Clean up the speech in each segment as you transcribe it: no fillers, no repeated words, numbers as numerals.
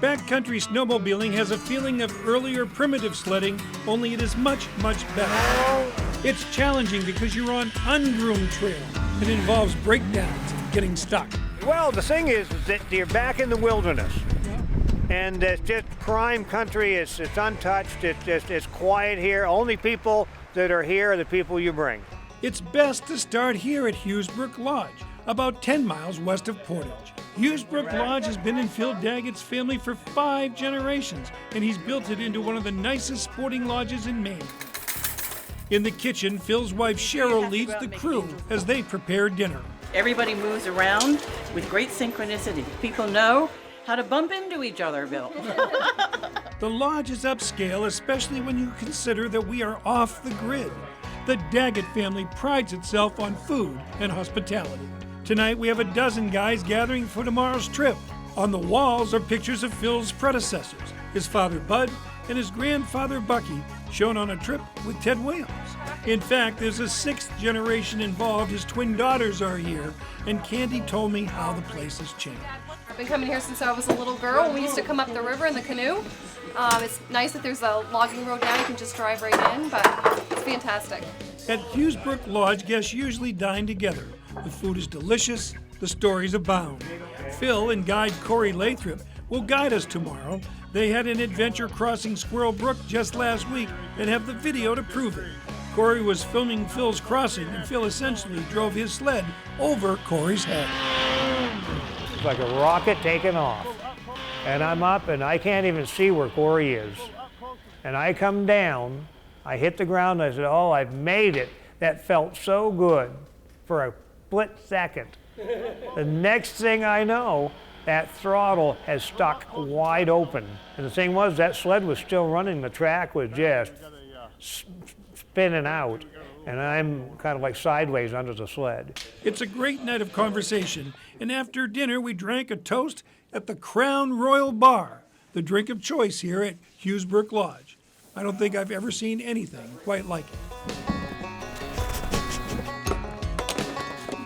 Backcountry snowmobiling has a feeling of earlier primitive sledding, only it is much, much better. It's challenging because you're on ungroomed trail. It involves breakdowns and getting stuck. Well, the thing is that you're back in the wilderness. And it's just prime country. It's untouched. It's quiet here. Only people that are here are the people you bring. It's best to start here at Hewes Brook Lodge, about 10 miles west of Portage. Hewes Brook Lodge has been in Phil Daggett's family for 5 generations, and he's built it into one of the nicest sporting lodges in Maine. In the kitchen, Phil's wife Squirrel leads the crew as they prepare dinner. Everybody moves around with great synchronicity. People know how to bump into each other, Bill. The lodge is upscale, especially when you consider that we are off the grid. The Daggett family prides itself on food and hospitality. Tonight we have a dozen guys gathering for tomorrow's trip. On the walls are pictures of Phil's predecessors, his father Bud and his grandfather Bucky, shown on a trip with Ted Williams. In fact, there's a 6th generation involved. His twin daughters are here, and Candy told me how the place has changed. I've been coming here since I was a little girl. We used to come up the river in the canoe. It's nice that there's a logging road now. You can just drive right in, but it's fantastic. At Hewes Brook Lodge, guests usually dine together. The food is delicious, the stories abound. Phil and guide Corey Lathrop will guide us tomorrow. They had an adventure crossing Squirrel Brook just last week and have the video to prove it. Corey was filming Phil's crossing, and Phil essentially drove his sled over Corey's head. It's like a rocket taking off. And I'm up and I can't even see where Corey is. And I come down, I hit the ground, and I said, oh, I've made it. That felt so good for a split second. The next thing I know, that throttle has stuck wide open. And the thing was, that sled was still running. The track was just spinning out. And I'm kind of like sideways under the sled. It's a great night of conversation. And after dinner, we drank a toast at the Crown Royal Bar, the drink of choice here at Hewes Brook Lodge. I don't think I've ever seen anything quite like it.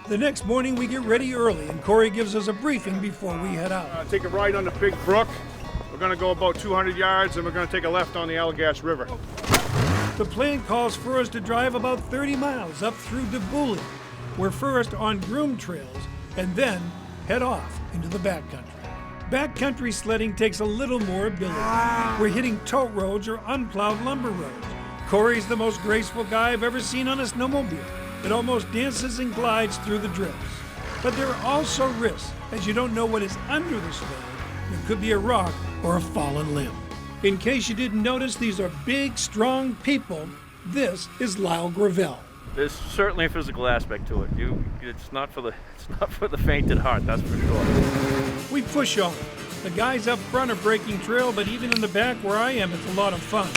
The next morning, we get ready early, and Corey gives us a briefing before we head out. Take a ride on the Big Brook. We're going to go about 200 yards, and we're going to take a left on the Allagash River. The plan calls for us to drive about 30 miles up through Deboulie. We're first on groomed trails, and then head off into the backcountry. Backcountry sledding takes a little more ability. We're hitting tote roads or unplowed lumber roads. Corey's the most graceful guy I've ever seen on a snowmobile. It almost dances and glides through the drifts. But there are also risks, as you don't know what is under the sled. There could be a rock or a fallen limb. In case you didn't notice, these are big, strong people. This is Lyle Gravel. There's certainly a physical aspect to it. It's not for the faint at heart, that's for sure. We push on. The guys up front are breaking trail, but even in the back where I am, it's a lot of fun.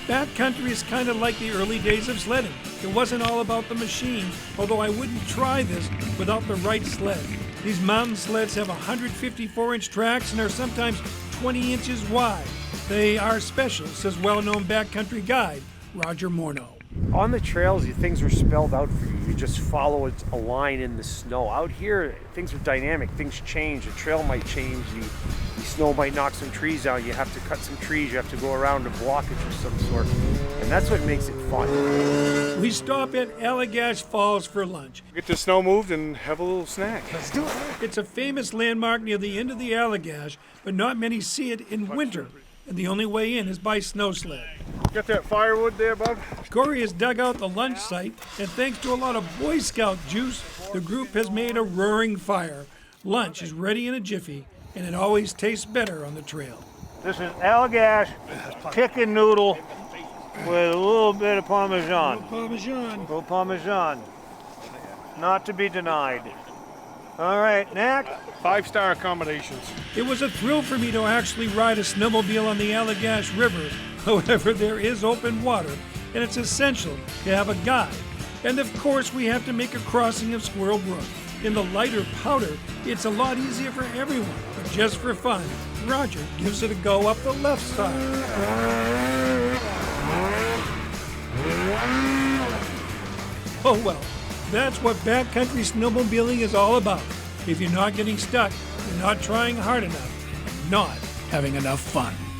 Backcountry is kind of like the early days of sledding. It wasn't all about the machine, although I wouldn't try this without the right sled. These mountain sleds have 154-inch tracks and are sometimes 20 inches wide. They are special, says well-known backcountry guide Roger Morneau. On the trails, things are spelled out for you. You just follow a line in the snow. Out here, things are dynamic. Things change. The trail might change. The snow might knock some trees down. You have to cut some trees. You have to go around a blockage of some sort. And that's what makes it fun. We stop at Allagash Falls for lunch. Get the snow moved and have a little snack. Let's do it. It's a famous landmark near the end of the Allagash, but not many see it in winter. And the only way in is by snow sled. Got that firewood there, bud? Corey has dug out the lunch site, and thanks to a lot of Boy Scout juice, the group has made a roaring fire. Lunch is ready in a jiffy, and it always tastes better on the trail. This is Allagash chicken noodle with a little bit of Parmesan. Little Parmesan. Not to be denied. All right, next. 5-star accommodations. It was a thrill for me to actually ride a snowmobile on the Allagash River. However, there is open water, and it's essential to have a guide. And of course, we have to make a crossing of Squirrel Brook. In the lighter powder, it's a lot easier for everyone, but just for fun, Roger gives it a go up the left side. Oh well, that's what backcountry snowmobiling is all about. If you're not getting stuck, you're not trying hard enough, and not having enough fun.